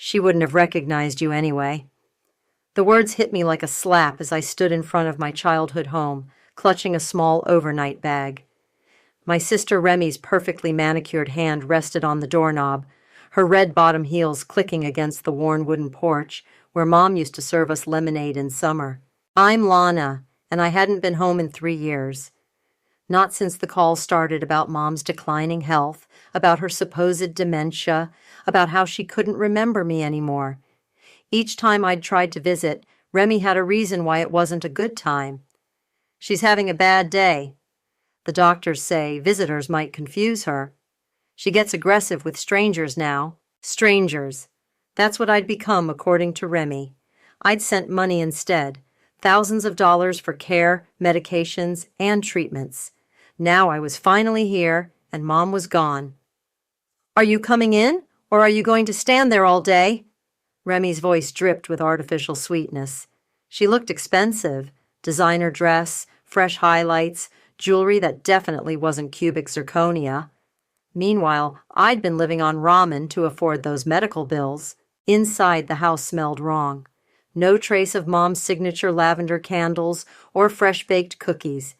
She wouldn't have recognized you anyway." The words hit me like a slap as I stood in front of my childhood home, clutching a small overnight bag. My sister Remy's perfectly manicured hand rested on the doorknob, her red bottom heels clicking against the worn wooden porch where Mom used to serve us lemonade in summer. "I'm Lana, and I hadn't been home in 3 years. Not since the call started about Mom's declining health, about her supposed dementia, about how she couldn't remember me anymore. Each time I'd tried to visit, Remy had a reason why it wasn't a good time. She's having a bad day. The doctors say visitors might confuse her. She gets aggressive with strangers now." Strangers. That's what I'd become, according to Remy. I'd sent money instead, thousands of dollars for care, medications, and treatments. Now I was finally here, and Mom was gone. "Are you coming in, or are you going to stand there all day?" Remy's voice dripped with artificial sweetness. She looked expensive. Designer dress, fresh highlights, jewelry that definitely wasn't cubic zirconia. Meanwhile, I'd been living on ramen to afford those medical bills. Inside, the house smelled wrong. No trace of Mom's signature lavender candles or fresh-baked cookies.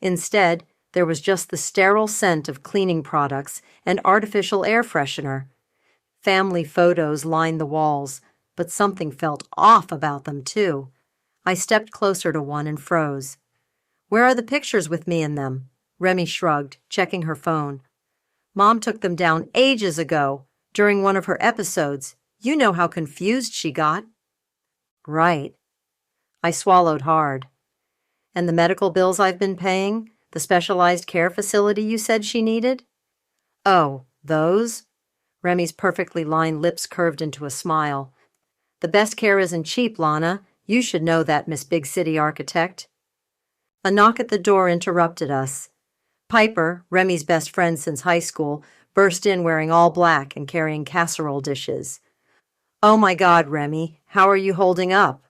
Instead, there was just the sterile scent of cleaning products and artificial air freshener. Family photos lined the walls, but something felt off about them, too. I stepped closer to one and froze. "Where are the pictures with me in them?" Remy shrugged, checking her phone. "Mom took them down ages ago, during one of her episodes. You know how confused she got." "Right." I swallowed hard. "And the medical bills I've been paying? The specialized care facility you said she needed?" "Oh, those?" Remy's perfectly lined lips curved into a smile. "The best care isn't cheap, Lana. You should know that, Miss Big City Architect." A knock at the door interrupted us. Piper, Remy's best friend since high school, burst in wearing all black and carrying casserole dishes. "Oh my God, Remy, how are you holding up?"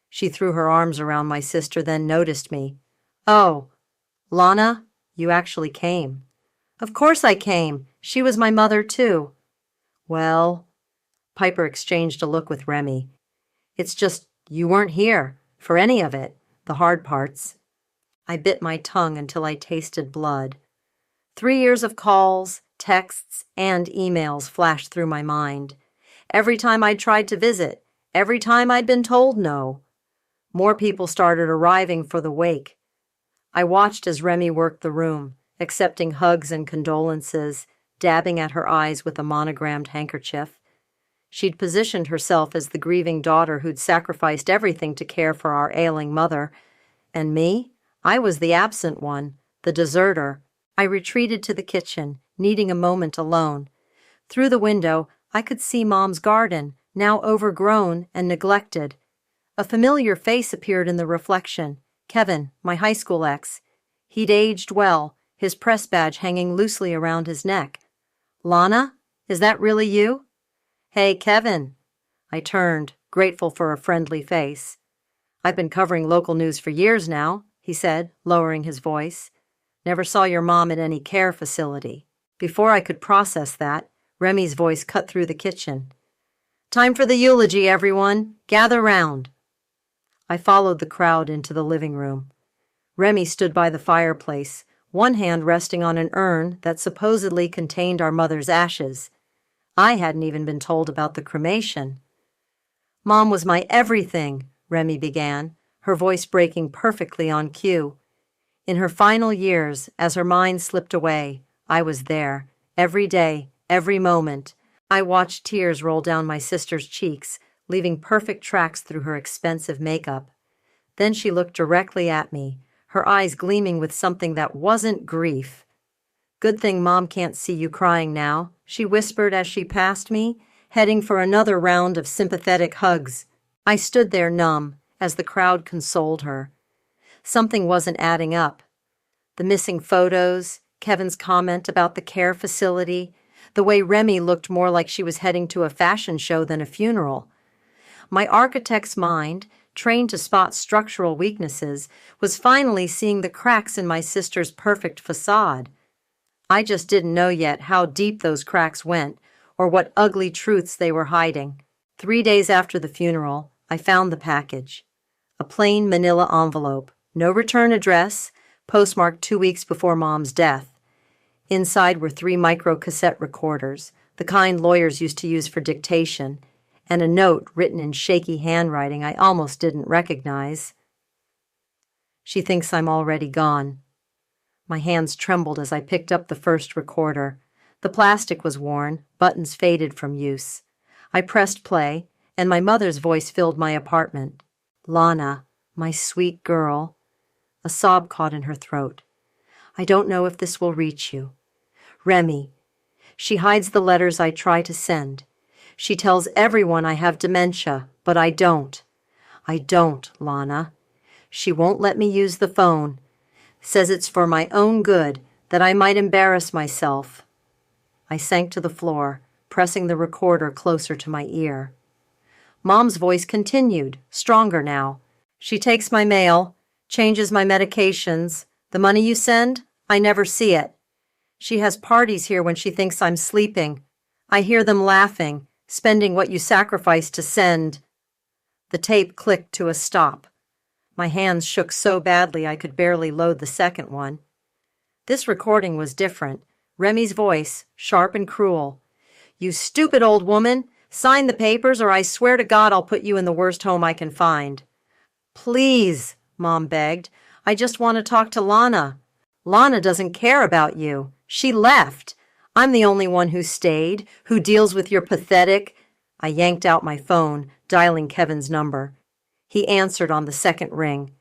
She threw her arms around my sister, then noticed me. "Oh, Lana, you actually came." "Of course I came. She was my mother, too." "Well," Piper exchanged a look with Remy. "It's just you weren't here for any of it, the hard parts." I bit my tongue until I tasted blood. 3 years of calls, texts, and emails flashed through my mind. Every time I'd tried to visit, every time I'd been told no. More people started arriving for the wake. I watched as Remy worked the room, accepting hugs and condolences, dabbing at her eyes with a monogrammed handkerchief. She'd positioned herself as the grieving daughter who'd sacrificed everything to care for our ailing mother. And me? I was the absent one, the deserter. I retreated to the kitchen, needing a moment alone. Through the window, I could see Mom's garden, now overgrown and neglected. A familiar face appeared in the reflection. Kevin, my high school ex. He'd aged well, his press badge hanging loosely around his neck. "Lana, is that really you?" "Hey, Kevin." I turned, grateful for a friendly face. "I've been covering local news for years now," he said, lowering his voice. "Never saw your mom at any care facility." Before I could process that, Remy's voice cut through the kitchen. "Time for the eulogy, everyone. Gather round." I followed the crowd into the living room. Remy stood by the fireplace, one hand resting on an urn that supposedly contained our mother's ashes. I hadn't even been told about the cremation. "Mom was my everything," Remy began, her voice breaking perfectly on cue. In her final years, as her mind slipped away, I was there, every day, every moment. I watched tears roll down my sister's cheeks, leaving perfect tracks through her expensive makeup. Then she looked directly at me, her eyes gleaming with something that wasn't grief. "Good thing Mom can't see you crying now," she whispered as she passed me, heading for another round of sympathetic hugs. I stood there numb as the crowd consoled her. Something wasn't adding up. The missing photos, Kevin's comment about the care facility, the way Remy looked more like she was heading to a fashion show than a funeral. My architect's mind, trained to spot structural weaknesses, was finally seeing the cracks in my sister's perfect facade. I just didn't know yet how deep those cracks went or what ugly truths they were hiding. 3 days after the funeral, I found the package. A plain manila envelope, no return address, postmarked 2 weeks before Mom's death. Inside were 3 micro-cassette recorders, the kind lawyers used to use for dictation, and a note written in shaky handwriting I almost didn't recognize. She thinks I'm already gone. My hands trembled as I picked up the first recorder. The plastic was worn, buttons faded from use. I pressed play, and my mother's voice filled my apartment. "Lana, my sweet girl." A sob caught in her throat. "I don't know if this will reach you. Remy." She hides the letters I try to send. She tells everyone I have dementia, but I don't. I don't, Lana. She won't let me use the phone. Says it's for my own good, that I might embarrass myself. I sank to the floor, pressing the recorder closer to my ear. Mom's voice continued, stronger now. "She takes my mail, changes my medications. The money you send, I never see it. She has parties here when she thinks I'm sleeping. I hear them laughing, spending what you sacrificed to send." The tape clicked to a stop. My hands shook so badly I could barely load the second one. This recording was different. Remy's voice, sharp and cruel. "You stupid old woman! Sign the papers or I swear to God I'll put you in the worst home I can find." "Please," Mom begged. "I just want to talk to Lana. Lana doesn't care about you. She left. I'm the only one who stayed, who deals with your pathetic—" I yanked out my phone, dialing Kevin's number. He answered on the second ring.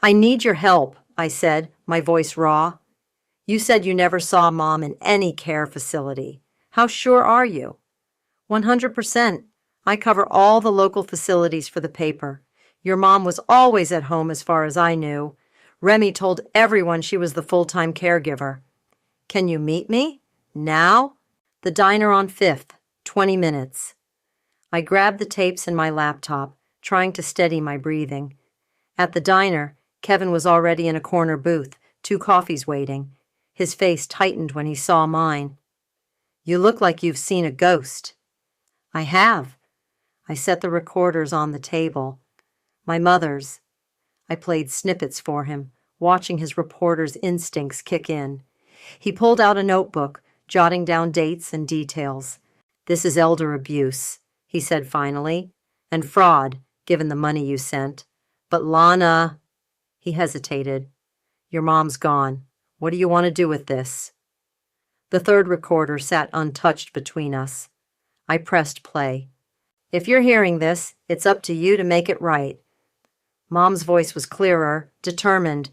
"I need your help," I said, my voice raw. "You said you never saw Mom in any care facility. How sure are you?" 100%. I cover all the local facilities for the paper. Your mom was always at home as far as I knew. Remy told everyone she was the full-time caregiver. "Can you meet me? Now?" "The diner on 5th, 20 minutes. I grabbed the tapes in my laptop, trying to steady my breathing. At the diner, Kevin was already in a corner booth, 2 coffees waiting. His face tightened when he saw mine. "You look like you've seen a ghost." "I have." I set the recorders on the table. My mother's. I played snippets for him, watching his reporter's instincts kick in. He pulled out a notebook, jotting down dates and details. "This is elder abuse," he said finally, "and fraud, given the money you sent. But Lana—" He hesitated. "Your mom's gone. What do you want to do with this?" The third recorder sat untouched between us. I pressed play. "If you're hearing this, it's up to you to make it right." Mom's voice was clearer, determined.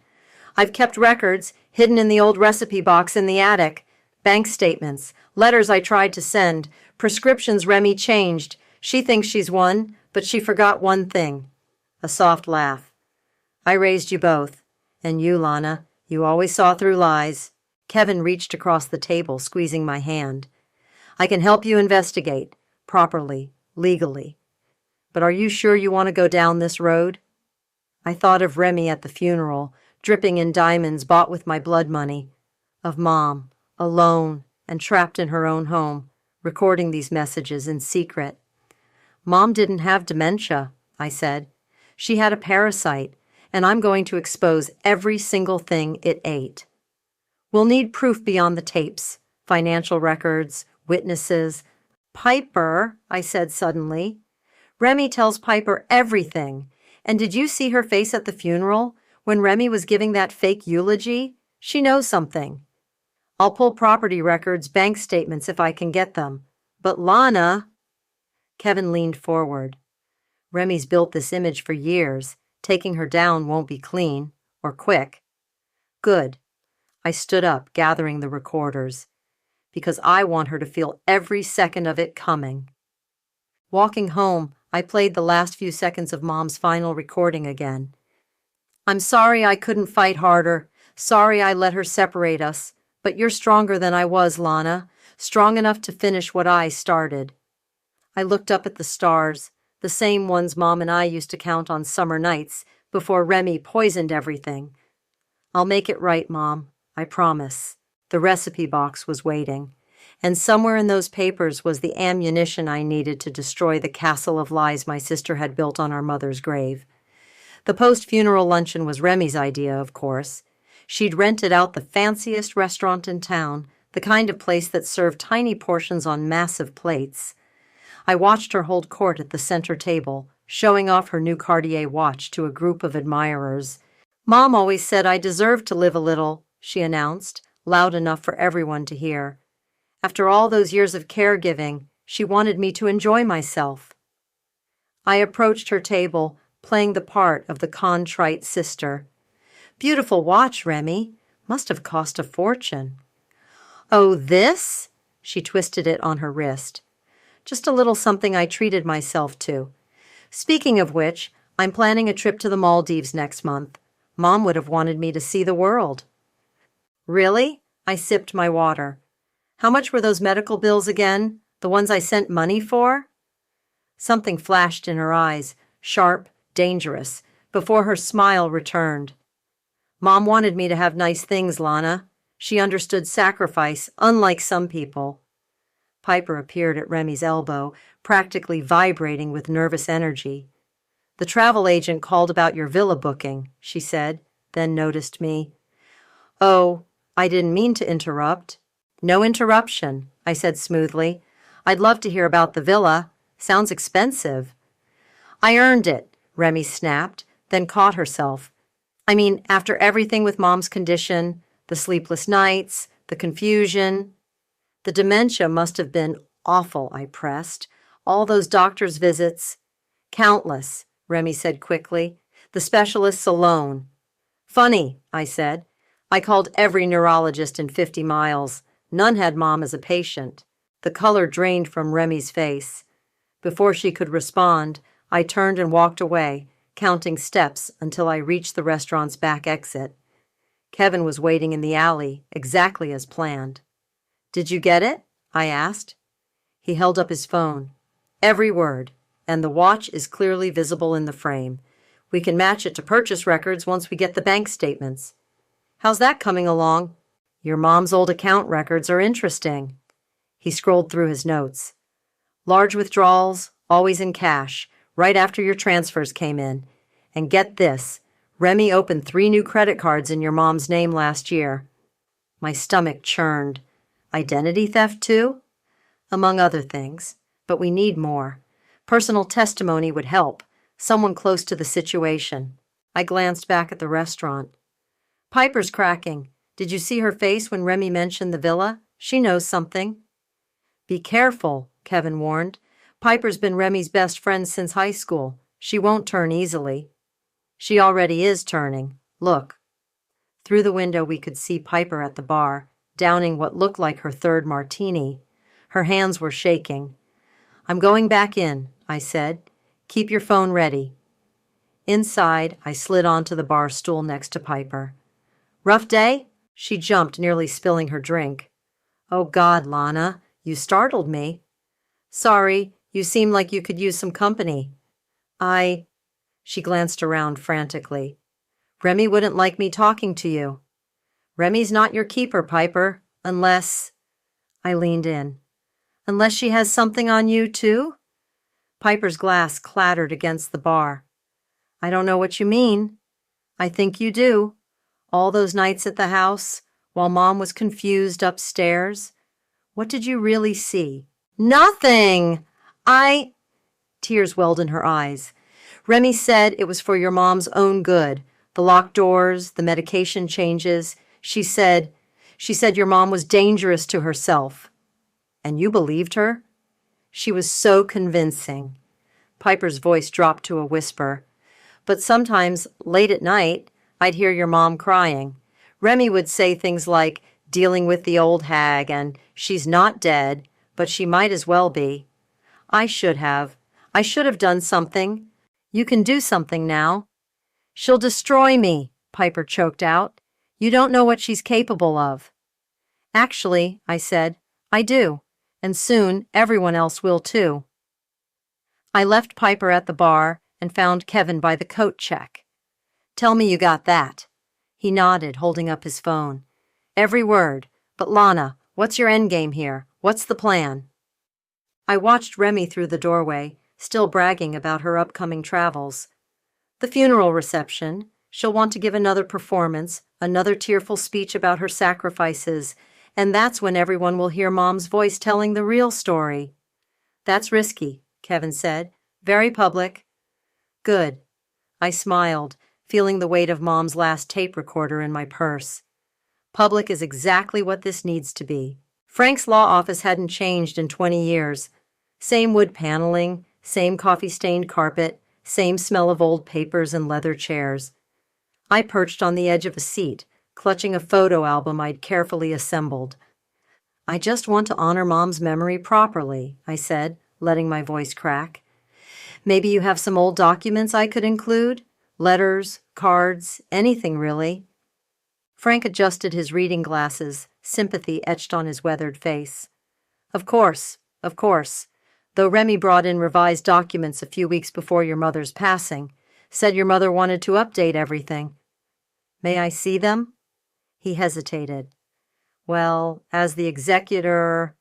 "I've kept records, hidden in the old recipe box in the attic. Bank statements, letters I tried to send, prescriptions Remy changed. She thinks she's won, but she forgot one thing." A soft laugh. "I raised you both. And you, Lana, you always saw through lies." Kevin reached across the table, squeezing my hand. "I can help you investigate, properly, legally. But are you sure you want to go down this road?" I thought of Remy at the funeral, dripping in diamonds bought with my blood money. Of Mom, alone and trapped in her own home, recording these messages in secret. "Mom didn't have dementia," I said. "She had a parasite, and I'm going to expose every single thing it ate. We'll need proof beyond the tapes, financial records, witnesses." "Piper," I said suddenly. "Remy tells Piper everything. And did you see her face at the funeral, when Remy was giving that fake eulogy? She knows something. I'll pull property records, bank statements if I can get them. But Lana—" Kevin leaned forward. "Remy's built this image for years. Taking her down won't be clean, or quick." "Good." I stood up, gathering the recorders. "Because I want her to feel every second of it coming." Walking home, I played the last few seconds of Mom's final recording again. "I'm sorry I couldn't fight harder. Sorry I let her separate us. But you're stronger than I was, Lana. Strong enough to finish what I started." I looked up at the stars, the same ones Mom and I used to count on summer nights before Remy poisoned everything. "I'll make it right, Mom. I promise." The recipe box was waiting, And somewhere in those papers was the ammunition I needed to destroy the castle of lies my sister had built on our mother's grave. The post-funeral luncheon was Remy's idea, of course. She'd rented out the fanciest restaurant in town, the kind of place that served tiny portions on massive plates. I watched her hold court at the center table, showing off her new Cartier watch to a group of admirers. "Mom always said I deserved to live a little," she announced, loud enough for everyone to hear. After all those years of caregiving, she wanted me to enjoy myself. I approached her table, playing the part of the contrite sister. "Beautiful watch, Remy. Must have cost a fortune." "Oh, this?" She twisted it on her wrist. "Just a little something I treated myself to. Speaking of which, I'm planning a trip to the Maldives next month. Mom would have wanted me to see the world." "Really?" I sipped my water. "How much were those medical bills again? The ones I sent money for?" Something flashed in her eyes, sharp, dangerous, before her smile returned. "Mom wanted me to have nice things, Lana. She understood sacrifice, unlike some people." Piper appeared at Remy's elbow, practically vibrating with nervous energy. "The travel agent called about your villa booking," she said, then noticed me. "Oh, I didn't mean to interrupt." "No interruption," I said smoothly. "I'd love to hear about the villa. Sounds expensive." "I earned it," Remy snapped, then caught herself. "I mean, after everything with Mom's condition, the sleepless nights, the confusion." "The dementia must have been awful," I pressed. "All those doctor's visits." "Countless," Remy said quickly. "The specialists alone." "Funny," I said. "I called every neurologist in 50 miles. None had Mom as a patient." The color drained from Remy's face. Before she could respond, I turned and walked away, counting steps until I reached the restaurant's back exit. Kevin was waiting in the alley, exactly as planned. "Did you get it?" I asked. He held up his phone. "Every word, and the watch is clearly visible in the frame. We can match it to purchase records once we get the bank statements." "How's that coming along?" "Your mom's old account records are interesting." He scrolled through his notes. "Large withdrawals, always in cash, right after your transfers came in. And get this, Remy opened 3 new credit cards in your mom's name last year." My stomach churned. "Identity theft, too?" "Among other things. But we need more. Personal testimony would help, someone close to the situation." I glanced back at the restaurant. "Piper's cracking. Did you see her face when Remy mentioned the villa? She knows something." "Be careful," Kevin warned. "Piper's been Remy's best friend since high school. She won't turn easily." "She already is turning. Look." Through the window we could see Piper at the bar, downing what looked like her 3rd martini. Her hands were shaking. "I'm going back in," I said. "Keep your phone ready." Inside, I slid onto the bar stool next to Piper. "Rough day?" She jumped, nearly spilling her drink. "Oh God, Lana, you startled me." "Sorry, you seem like you could use some company." She glanced around frantically. "Remy wouldn't like me talking to you." "Remy's not your keeper, Piper, unless—" I leaned in. "Unless she has something on you, too?" Piper's glass clattered against the bar. "I don't know what you mean." "I think you do. All those nights at the house, while Mom was confused upstairs. What did you really see?" "Nothing! Tears welled in her eyes. "Remy said it was for your mom's own good. The locked doors, the medication changes. She said your mom was dangerous to herself." "And you believed her?" "She was so convincing." Piper's voice dropped to a whisper. "But sometimes, late at night, I'd hear your mom crying. Remy would say things like, 'dealing with the old hag,' and 'she's not dead, but she might as well be.' I should have done something. You can do something now." "She'll destroy me," Piper choked out. "You don't know what she's capable of." "Actually," I said, "I do. And soon everyone else will too." I left Piper at the bar and found Kevin by the coat check. "Tell me you got that." He nodded, holding up his phone. "Every word. But Lana, what's your endgame here? What's the plan? I watched Remy through the doorway, still bragging about her upcoming travels. The funeral reception. She'll want to give another performance, another tearful speech about her sacrifices, and that's when everyone will hear Mom's voice telling the real story. That's risky, Kevin said. Very public. Good. I smiled, feeling the weight of Mom's last tape recorder in my purse. Public is exactly what this needs to be. Frank's law office hadn't changed in 20 years. Same wood paneling, same coffee-stained carpet, same smell of old papers and leather chairs. I perched on the edge of a seat, clutching a photo album I'd carefully assembled. I just want to honor Mom's memory properly, I said, letting my voice crack. Maybe you have some old documents I could include? Letters, cards, anything really. Frank adjusted his reading glasses, sympathy etched on his weathered face. Of course. Though Remy brought in revised documents a few weeks before your mother's passing, said your mother wanted to update everything. May I see them? He hesitated. Well, as the executor...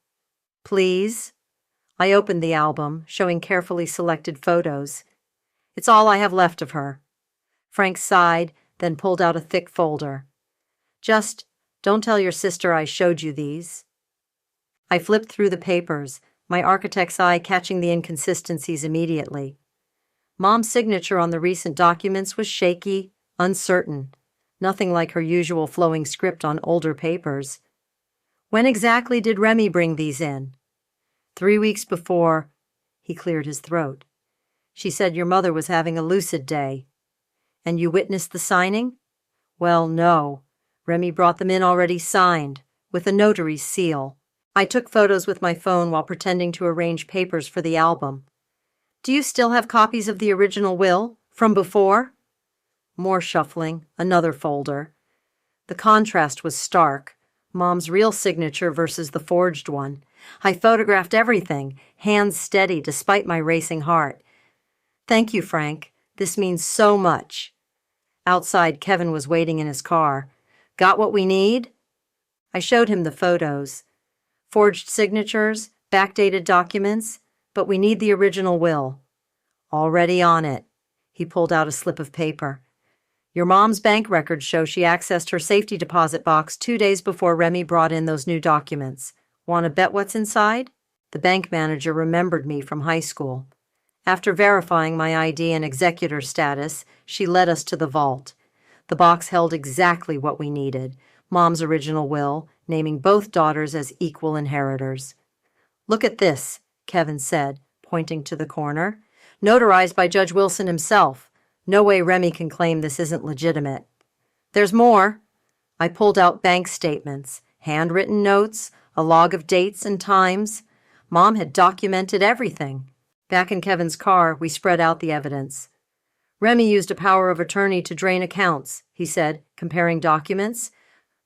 Please? I opened the album, showing carefully selected photos. It's all I have left of her. Frank sighed, then pulled out a thick folder. Just don't tell your sister I showed you these. I flipped through the papers, my architect's eye catching the inconsistencies immediately. Mom's signature on the recent documents was shaky, uncertain, nothing like her usual flowing script on older papers. When exactly did Remy bring these in? 3 weeks before. He cleared his throat. She said your mother was having a lucid day. And you witnessed the signing? Well, no. Remy brought them in already signed, with a notary's seal. I took photos with my phone while pretending to arrange papers for the album. Do you still have copies of the original will, from before? More shuffling, another folder. The contrast was stark. Mom's real signature versus the forged one. I photographed everything, hands steady despite my racing heart. Thank you, Frank. This means so much. Outside, Kevin was waiting in his car. Got what we need? I showed him the photos. Forged signatures, backdated documents, but we need the original will. Already on it. He pulled out a slip of paper. Your mom's bank records show she accessed her safety deposit box 2 days before Remy brought in those new documents. Want to bet what's inside? The bank manager remembered me from high school. After verifying my ID and executor status, she led us to the vault. The box held exactly what we needed. Mom's original will, naming both daughters as equal inheritors. Look at this, Kevin said, pointing to the corner. Notarized by Judge Wilson himself. No way Remy can claim this isn't legitimate. There's more. I pulled out bank statements, handwritten notes, a log of dates and times. Mom had documented everything. Back in Kevin's car, we spread out the evidence. Remy used a power of attorney to drain accounts, he said, comparing documents.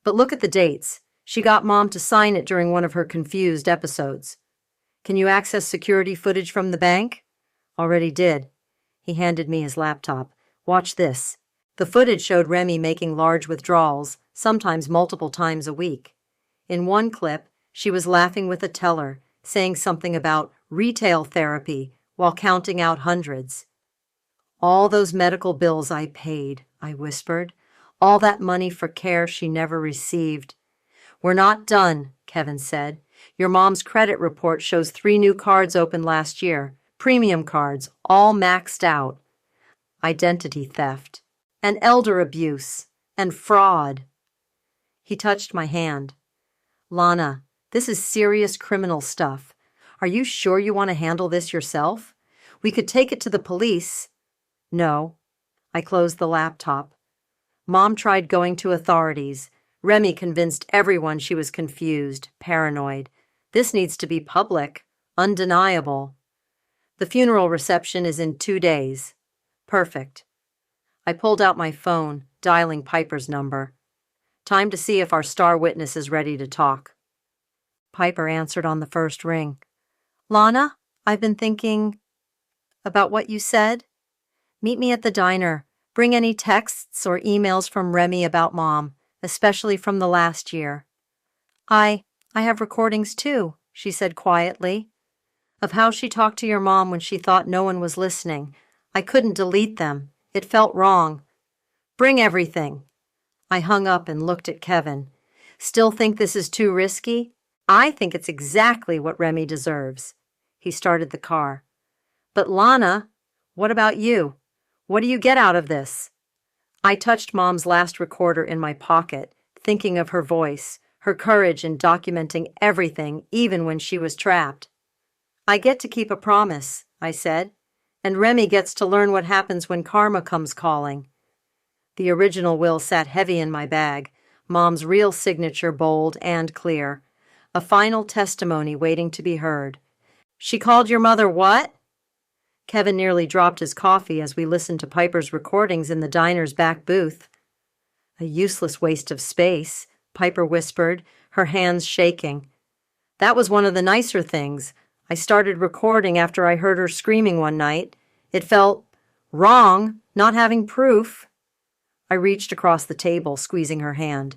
But look at the dates. She got Mom to sign it during one of her confused episodes. Can you access security footage from the bank? Already did. He handed me his laptop. Watch this. The footage showed Remy making large withdrawals, sometimes multiple times a week. In one clip, she was laughing with a teller, saying something about retail therapy while counting out hundreds. All those medical bills I paid, I whispered. All that money for care she never received. We're not done, Kevin said. Your mom's credit report shows 3 new cards opened last year. Premium cards, all maxed out. Identity theft, and elder abuse, and fraud. He touched my hand. Lana, this is serious criminal stuff. Are you sure you want to handle this yourself? We could take it to the police. No. I closed the laptop. Mom tried going to authorities. Remy convinced everyone she was confused, paranoid. This needs to be public, undeniable. The funeral reception is in 2 days. Perfect. I pulled out my phone, dialing Piper's number. Time to see if our star witness is ready to talk. Piper answered on the first ring. Lana, I've been thinking about what you said. Meet me at the diner. Bring any texts or emails from Remy about Mom, especially from the last year. I have recordings too, she said quietly. Of how she talked to your mom when she thought no one was listening. I couldn't delete them. It felt wrong. Bring everything. I hung up and looked at Kevin. Still think this is too risky? I think it's exactly what Remy deserves. He started the car. But Lana, what about you? What do you get out of this? I touched Mom's last recorder in my pocket, thinking of her voice, her courage in documenting everything, even when she was trapped. I get to keep a promise, I said, and Remy gets to learn what happens when karma comes calling. The original will sat heavy in my bag, Mom's real signature bold and clear, a final testimony waiting to be heard. She called your mother what? Kevin nearly dropped his coffee as we listened to Piper's recordings in the diner's back booth. A useless waste of space, Piper whispered, her hands shaking. That was one of the nicer things. I started recording after I heard her screaming one night. It felt wrong, not having proof. I reached across the table, squeezing her hand.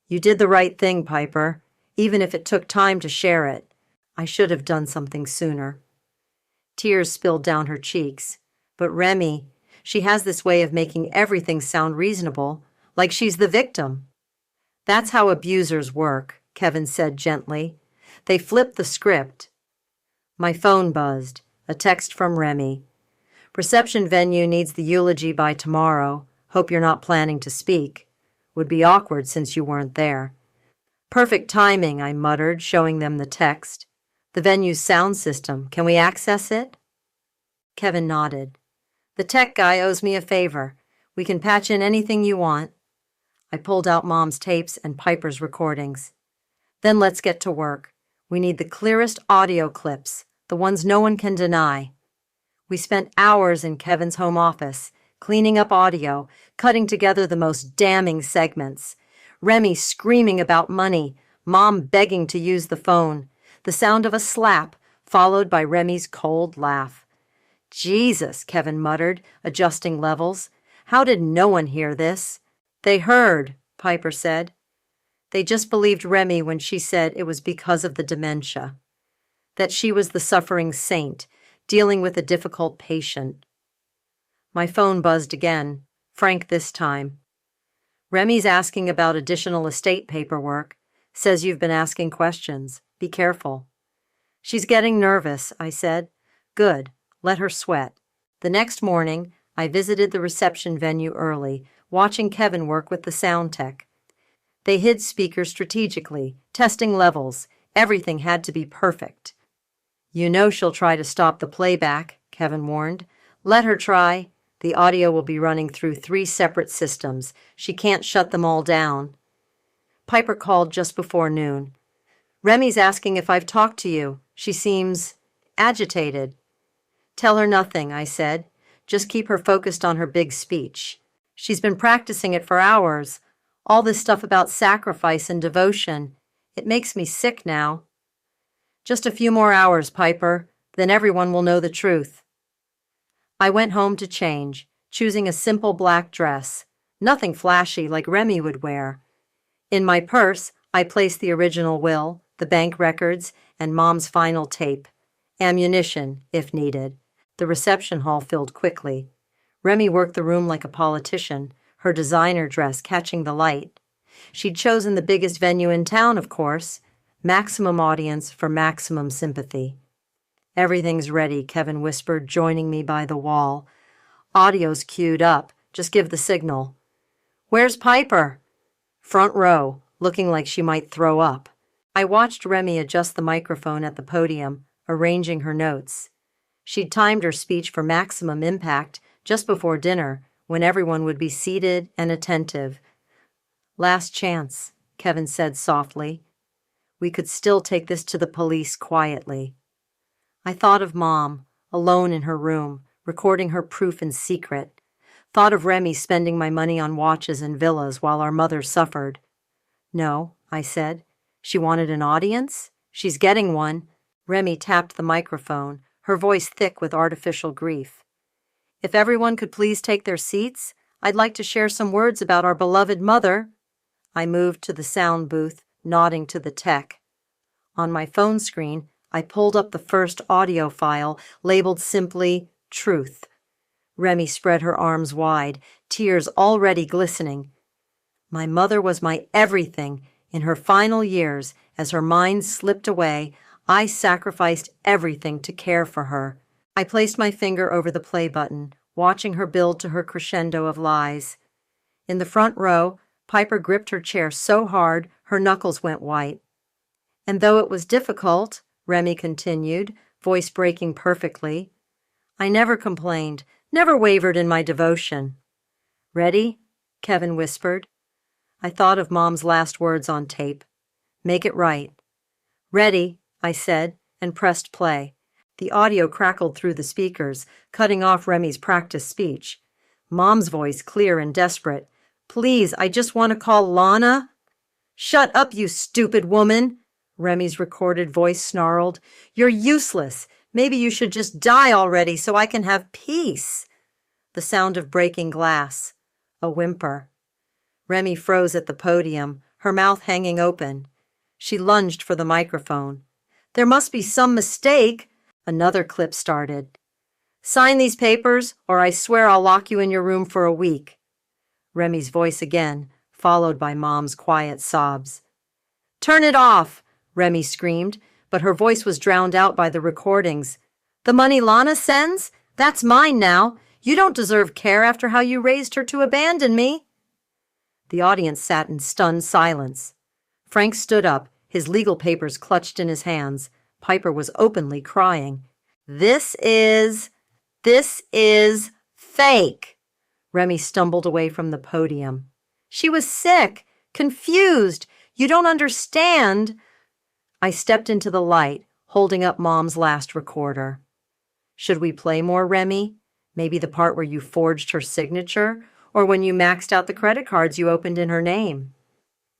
You did the right thing, Piper, even if it took time to share it. I should have done something sooner. Tears spilled down her cheeks. But Remy, she has this way of making everything sound reasonable, like she's the victim. That's how abusers work, Kevin said gently. They flip the script. My phone buzzed. A text from Remy. Reception venue needs the eulogy by tomorrow. Hope you're not planning to speak. Would be awkward since you weren't there. Perfect timing, I muttered, showing them the text. The venue's sound system. Can we access it? Kevin nodded. The tech guy owes me a favor. We can patch in anything you want. I pulled out Mom's tapes and Piper's recordings. Then let's get to work. We need the clearest audio clips, the ones no one can deny. We spent hours in Kevin's home office, cleaning up audio, cutting together the most damning segments. Remy screaming about money, Mom begging to use the phone, the sound of a slap, followed by Remy's cold laugh. Jesus, Kevin muttered, adjusting levels. How did no one hear this? They heard, Piper said. They just believed Remy when she said it was because of the dementia, that she was the suffering saint, dealing with a difficult patient. My phone buzzed again, Frank this time. Remy's asking about additional estate paperwork, says you've been asking questions. Be careful. She's getting nervous, I said. Good, let her sweat. The next morning, I visited the reception venue early, watching Kevin work with the sound tech. They hid speakers strategically, testing levels. Everything had to be perfect. You know she'll try to stop the playback, Kevin warned. Let her try. The audio will be running through 3 separate systems. She can't shut them all down. Piper called just before noon. Remy's asking if I've talked to you. She seems agitated. Tell her nothing, I said. Just keep her focused on her big speech. She's been practicing it for hours. All this stuff about sacrifice and devotion. It makes me sick now. Just a few more hours, Piper. Then everyone will know the truth. I went home to change, choosing a simple black dress. Nothing flashy like Remy would wear. In my purse, I placed the original will, the bank records, and Mom's final tape. Ammunition, if needed. The reception hall filled quickly. Remy worked the room like a politician, her designer dress catching the light. She'd chosen the biggest venue in town, of course. Maximum audience for maximum sympathy. Everything's ready, Kevin whispered, joining me by the wall. Audio's queued up. Just give the signal. Where's Piper? Front row, looking like she might throw up. I watched Remy adjust the microphone at the podium, arranging her notes. She'd timed her speech for maximum impact just before dinner, when everyone would be seated and attentive. Last chance, Kevin said softly. We could still take this to the police quietly. I thought of Mom, alone in her room, recording her proof in secret. Thought of Remy spending my money on watches and villas while our mother suffered. No, I said. She wanted an audience? She's getting one. Remy tapped the microphone, her voice thick with artificial grief. If everyone could please take their seats, I'd like to share some words about our beloved mother. I moved to the sound booth, nodding to the tech. On my phone screen, I pulled up the first audio file, labeled simply Truth. Remy spread her arms wide, tears already glistening. My mother was my everything. In her final years, as her mind slipped away, I sacrificed everything to care for her. I placed my finger over the play button, watching her build to her crescendo of lies. In the front row, Piper gripped her chair so hard her knuckles went white. And though it was difficult, Remy continued, voice breaking perfectly, I never complained, never wavered in my devotion. Ready? Kevin whispered. I thought of Mom's last words on tape. Make it right. Ready, I said, and pressed play. The audio crackled through the speakers, cutting off Remy's practiced speech. Mom's voice clear and desperate. Please, I just want to call Lana. Shut up, you stupid woman, Remy's recorded voice snarled. You're useless. Maybe you should just die already so I can have peace. The sound of breaking glass. A whimper. Remy froze at the podium, her mouth hanging open. She lunged for the microphone. There must be some mistake. Another clip started. Sign these papers, or I swear I'll lock you in your room for a week. Remy's voice again, followed by Mom's quiet sobs. Turn it off, Remy screamed, but her voice was drowned out by the recordings. The money Lana sends? That's mine now. You don't deserve care after how you raised her to abandon me. The audience sat in stunned silence. Frank stood up, his legal papers clutched in his hands. Piper was openly crying. This is fake. Remy stumbled away from the podium. She was sick, confused. You don't understand. I stepped into the light, holding up Mom's last recorder. Should we play more, Remy? Maybe the part where you forged her signature, or when you maxed out the credit cards you opened in her name.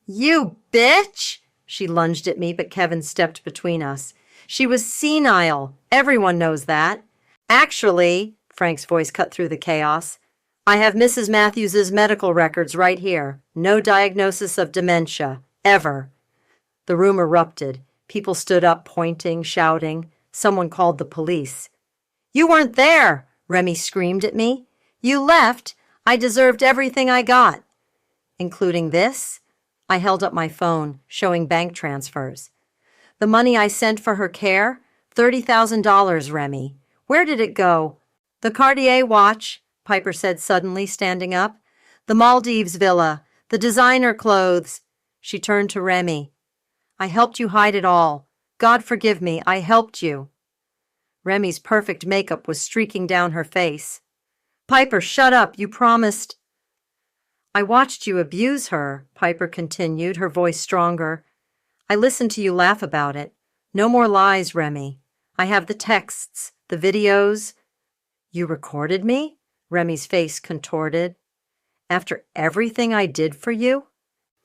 You bitch! She lunged at me, but Kevin stepped between us. She was senile. Everyone knows that. Actually, Frank's voice cut through the chaos, I have Mrs. Matthews's medical records right here. No diagnosis of dementia. Ever. The room erupted. People stood up, pointing, shouting. Someone called the police. You weren't there, Remy screamed at me. You left. I deserved everything I got. Including this? I held up my phone, showing bank transfers. The money I sent for her care? $30,000, Remy. Where did it go? The Cartier watch, Piper said suddenly, standing up. The Maldives villa. The designer clothes. She turned to Remy. I helped you hide it all. God forgive me, I helped you. Remy's perfect makeup was streaking down her face. Piper, shut up, you promised. I watched you abuse her, Piper continued, her voice stronger. I listened to you laugh about it. No more lies, Remy. I have the texts, the videos. You recorded me? Remy's face contorted. After everything I did for you?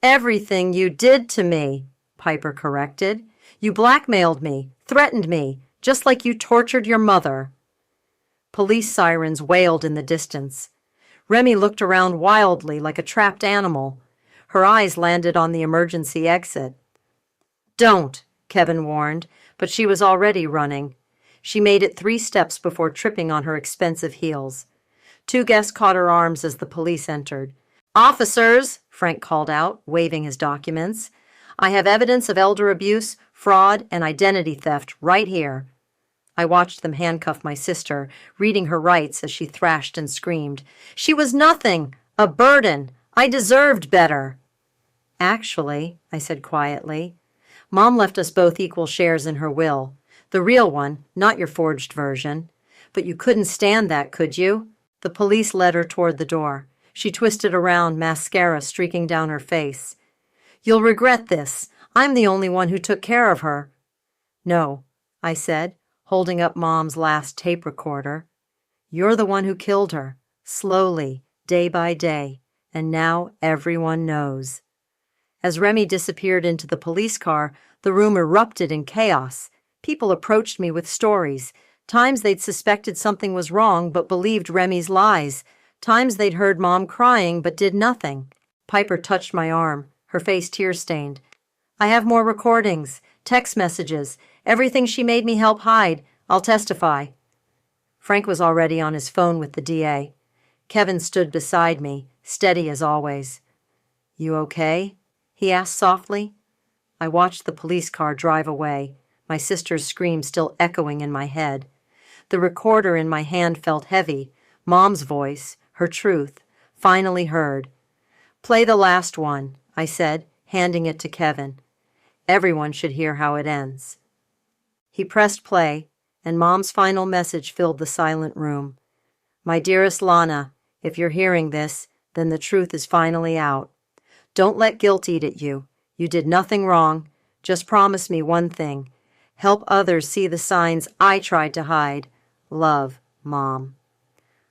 Everything you did to me, Piper corrected. You blackmailed me, threatened me, just like you tortured your mother. Police sirens wailed in the distance. Remy looked around wildly like a trapped animal. Her eyes landed on the emergency exit. Don't, Kevin warned, but she was already running. She made it 3 steps before tripping on her expensive heels. 2 guests caught her arms as the police entered. Officers, Frank called out, waving his documents. I have evidence of elder abuse, fraud, and identity theft right here. I watched them handcuff my sister, reading her rights as she thrashed and screamed. She was nothing, a burden. I deserved better. Actually, I said quietly, Mom left us both equal shares in her will. The real one, not your forged version. But you couldn't stand that, could you? The police led her toward the door. She twisted around, mascara streaking down her face. You'll regret this. I'm the only one who took care of her. No, I said, holding up Mom's last tape recorder. You're the one who killed her, slowly, day by day, and now everyone knows. As Remy disappeared into the police car, the room erupted in chaos. People approached me with stories. Times they'd suspected something was wrong but believed Remy's lies. Times they'd heard Mom crying but did nothing. Piper touched my arm, her face tear-stained. I have more recordings, Text messages, everything she made me help hide. I'll testify. Frank was already on his phone with the DA. Kevin stood beside me, steady as always. "You okay?" he asked softly. I watched the police car drive away, my sister's scream still echoing in my head. The recorder in my hand felt heavy, Mom's voice, her truth, finally heard. "Play the last one," I said, handing it to Kevin. "Everyone should hear how it ends." He pressed play, and Mom's final message filled the silent room. "My dearest Lana, if you're hearing this, then the truth is finally out. Don't let guilt eat at you. You did nothing wrong. Just promise me one thing. Help others see the signs I tried to hide. Love, Mom."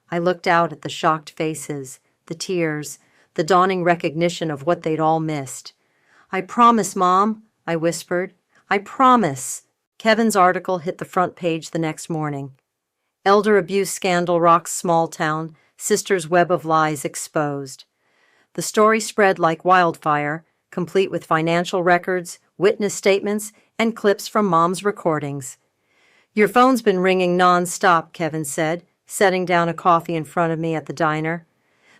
I looked out at the shocked faces, the tears, the dawning recognition of what they'd all missed. "I promise, Mom," I whispered. "I promise." Kevin's article hit the front page the next morning. Elder abuse scandal rocks small town, sister's web of lies exposed. The story spread like wildfire, complete with financial records, witness statements, and clips from Mom's recordings. "Your phone's been ringing non-stop," Kevin said, setting down a coffee in front of me at the diner.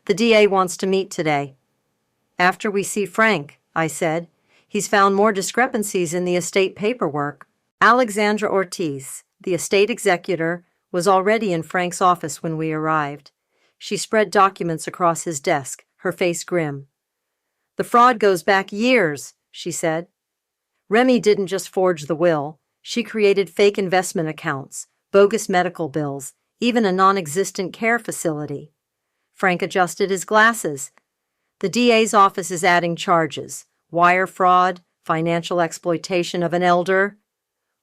"The DA wants to meet today." "After we see Frank," I said. "He's found more discrepancies in the estate paperwork." Alexandra Ortiz, the estate executor, was already in Frank's office when we arrived. She spread documents across his desk, her face grim. "The fraud goes back years," she said. "Remy didn't just forge the will. She created fake investment accounts, bogus medical bills, even a non-existent care facility." Frank adjusted his glasses. "The DA's office is adding charges. Wire fraud, financial exploitation of an elder."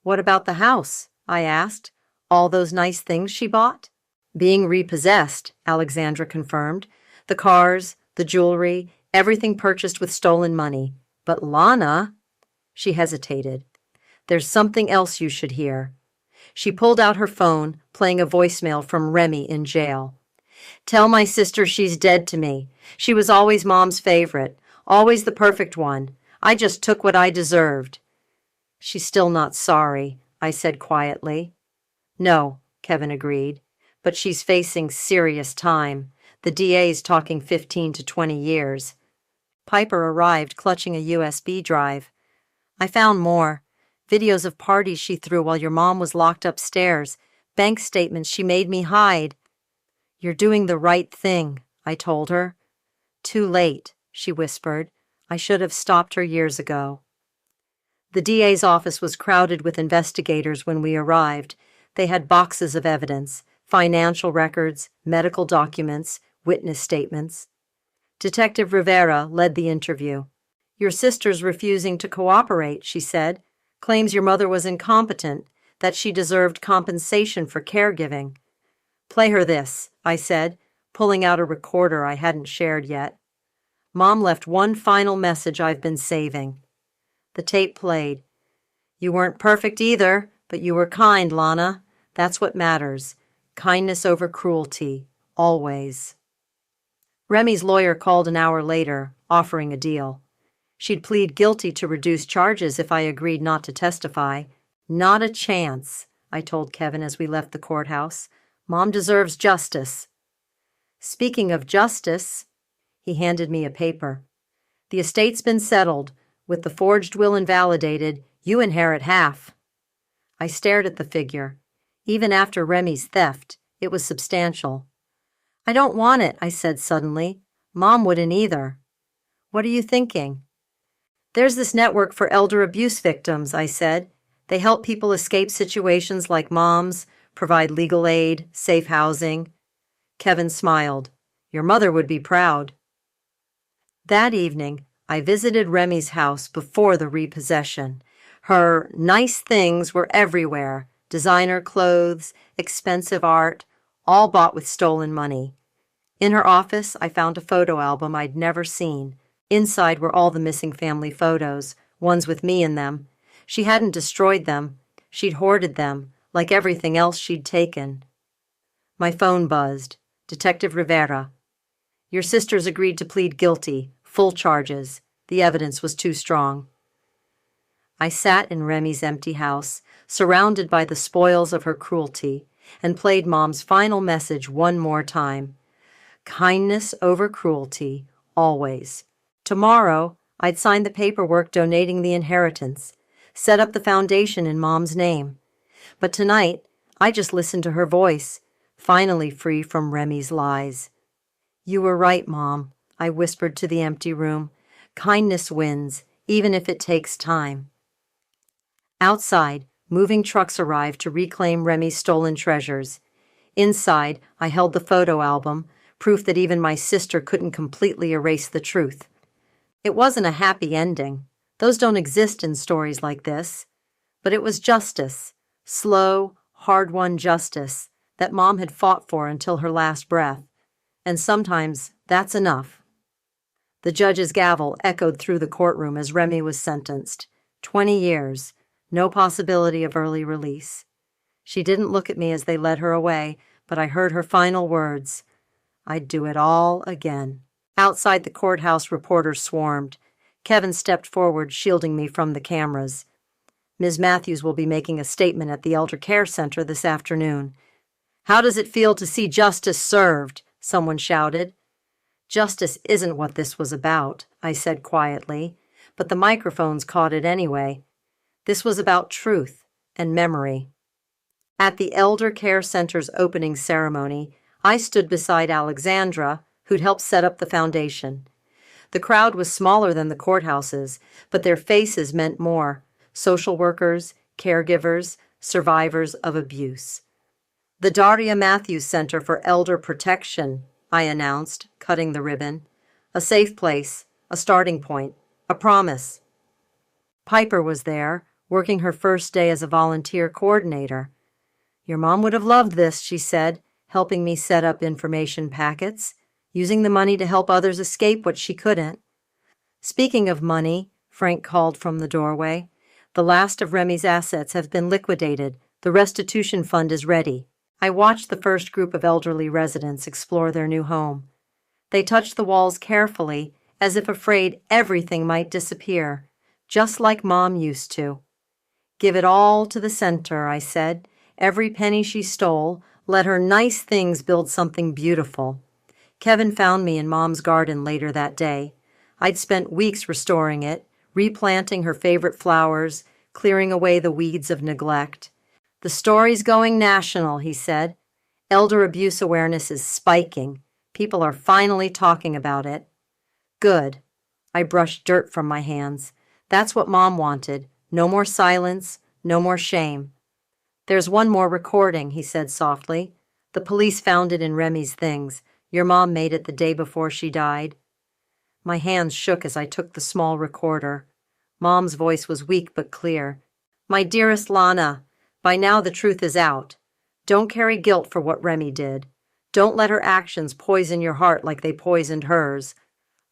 "What about the house?" I asked. "All those nice things she bought?" "Being repossessed," Alexandra confirmed. "The cars, the jewelry, everything purchased with stolen money. But Lana—" She hesitated. "There's something else you should hear." She pulled out her phone, playing a voicemail from Remy in jail. "Tell my sister she's dead to me. She was always Mom's favorite, always the perfect one. I just took what I deserved." "She's still not sorry," I said quietly. "No," Kevin agreed, "but she's facing serious time. The DA's talking 15 to 20 years. Piper arrived clutching a USB drive. "I found more. Videos of parties she threw while your mom was locked upstairs. Bank statements she made me hide." "You're doing the right thing," I told her. "Too late," she whispered. "I should have stopped her years ago." The DA's office was crowded with investigators when we arrived. They had boxes of evidence, financial records, medical documents, witness statements. Detective Rivera led the interview. "Your sister's refusing to cooperate," she said. "Claims your mother was incompetent, that she deserved compensation for caregiving." "Play her this," I said, pulling out a recorder I hadn't shared yet. "Mom left one final message I've been saving." The tape played. "You weren't perfect either, but you were kind, Lana. That's what matters. Kindness over cruelty, always." Remy's lawyer called an hour later, offering a deal. She'd plead guilty to reduce charges if I agreed not to testify. "Not a chance," I told Kevin as we left the courthouse. "Mom deserves justice." "Speaking of justice," he handed me a paper. "The estate's been settled. With the forged will invalidated, you inherit half." I stared at the figure. Even after Remy's theft, it was substantial. "I don't want it," I said suddenly. "Mom wouldn't either." "What are you thinking?" "There's this network for elder abuse victims," I said. "They help people escape situations like Mom's, provide legal aid, safe housing." Kevin smiled. "Your mother would be proud." That evening, I visited Remy's house before the repossession. Her nice things were everywhere: designer clothes, expensive art, all bought with stolen money. In her office, I found a photo album I'd never seen. Inside were all the missing family photos, ones with me in them. She hadn't destroyed them. She'd hoarded them, like everything else she'd taken. My phone buzzed. Detective Rivera. "Your sisters agreed to plead guilty, full charges. The evidence was too strong." I sat in Remy's empty house, surrounded by the spoils of her cruelty, and played Mom's final message one more time. Kindness over cruelty, always. Tomorrow, I'd sign the paperwork donating the inheritance, set up the foundation in Mom's name. But tonight, I just listened to her voice, finally free from Remy's lies. You were right, Mom, I whispered to the empty room. Kindness wins, even if it takes time. Outside, moving trucks arrived to reclaim Remy's stolen treasures. Inside, I held the photo album, proof that even my sister couldn't completely erase the truth. It wasn't a happy ending. Those don't exist in stories like this. But it was justice, slow, hard-won justice that Mom had fought for until her last breath. And sometimes that's enough. The judge's gavel echoed through the courtroom as Remy was sentenced. 20 years, no possibility of early release. She didn't look at me as they led her away, but I heard her final words. I'd do it all again. Outside the courthouse, reporters swarmed. Kevin stepped forward, shielding me from the cameras. Ms. Matthews will be making a statement at the Elder Care Center this afternoon. How does it feel to see justice served? Someone shouted. Justice isn't what this was about, I said quietly, but the microphones caught it anyway. This was about truth and memory. At the Elder Care Center's opening ceremony, I stood beside Alexandra, who'd helped set up the foundation. The crowd was smaller than the courthouses, but their faces meant more. Social workers, caregivers, survivors of abuse. The Daria Matthews Center for Elder Protection, I announced, cutting the ribbon. A safe place, a starting point, a promise. Piper was there, working her first day as a volunteer coordinator. Your mom would have loved this, she said, helping me set up information packets, using the money to help others escape what she couldn't. Speaking of money, Frank called from the doorway, the last of Remy's assets have been liquidated. The restitution fund is ready. I watched the first group of elderly residents explore their new home. They touched the walls carefully, as if afraid everything might disappear, just like Mom used to. Give it all to the center, I said. Every penny she stole, let her nice things build something beautiful. Kevin found me in Mom's garden later that day. I'd spent weeks restoring it, replanting her favorite flowers, clearing away the weeds of neglect. The story's going national, he said. Elder abuse awareness is spiking. People are finally talking about it. Good. I brushed dirt from my hands. That's what Mom wanted. No more silence, no more shame. There's one more recording, he said softly. The police found it in Remy's things. Your mom made it the day before she died. My hands shook as I took the small recorder. Mom's voice was weak but clear. My dearest Lana, by now the truth is out. Don't carry guilt for what Remy did. Don't let her actions poison your heart like they poisoned hers.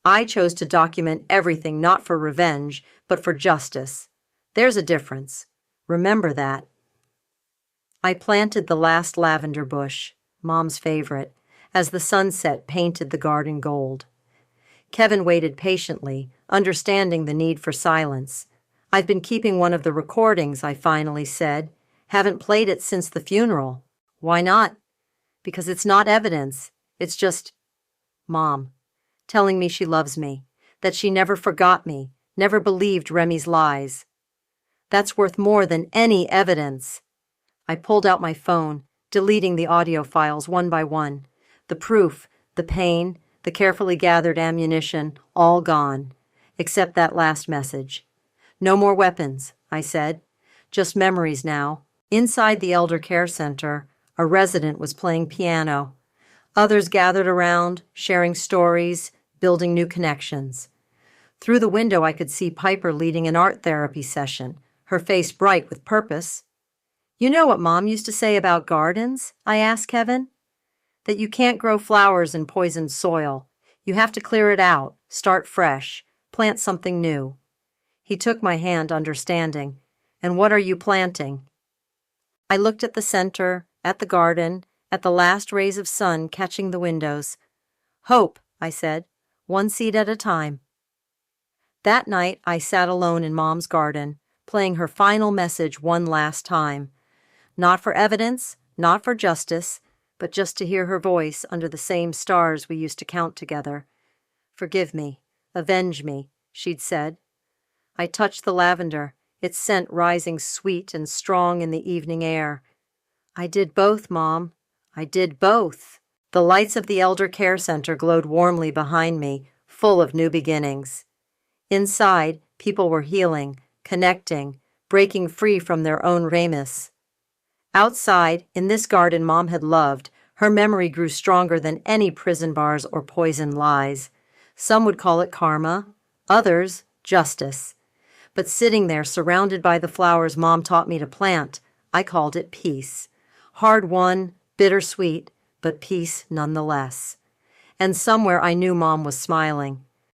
I chose to document everything not for revenge, but for justice. There's a difference. Remember that. I planted the last lavender bush, Mom's favorite, as the sunset painted the garden gold. Kevin waited patiently, understanding the need for silence. I've been keeping one of the recordings, I finally said. Haven't played it since the funeral. Why not? Because it's not evidence. It's just Mom, telling me she loves me, that she never forgot me, never believed Remy's lies. That's worth more than any evidence. I pulled out my phone, deleting the audio files one by one. The proof, the pain, the carefully gathered ammunition, all gone, except that last message. No more weapons, I said. Just memories now. Inside the Elder Care Center, a resident was playing piano. Others gathered around, sharing stories, building new connections. Through the window, I could see Piper leading an art therapy session, her face bright with purpose. You know what Mom used to say about gardens? I asked Kevin. That you can't grow flowers in poisoned soil. You have to clear it out, start fresh, plant something new. He took my hand, understanding. And what are you planting? I looked at the center, at the garden, at the last rays of sun catching the windows. Hope, I said, one seed at a time. That night, I sat alone in Mom's garden, playing her final message one last time. Not for evidence, not for justice, but just to hear her voice under the same stars we used to count together. "Forgive me, avenge me," she'd said. I touched the lavender, its scent rising sweet and strong in the evening air. "I did both, Mom. I did both." The lights of the Elder Care Center glowed warmly behind me, full of new beginnings. Inside, people were healing, connecting, breaking free from their own ramus. Outside, in this garden Mom had loved, her memory grew stronger than any prison bars or poisoned lies. Some would call it karma, others, justice. But sitting there, surrounded by the flowers Mom taught me to plant, I called it peace. Hard-won, bittersweet, but peace nonetheless. And somewhere I knew Mom was smiling.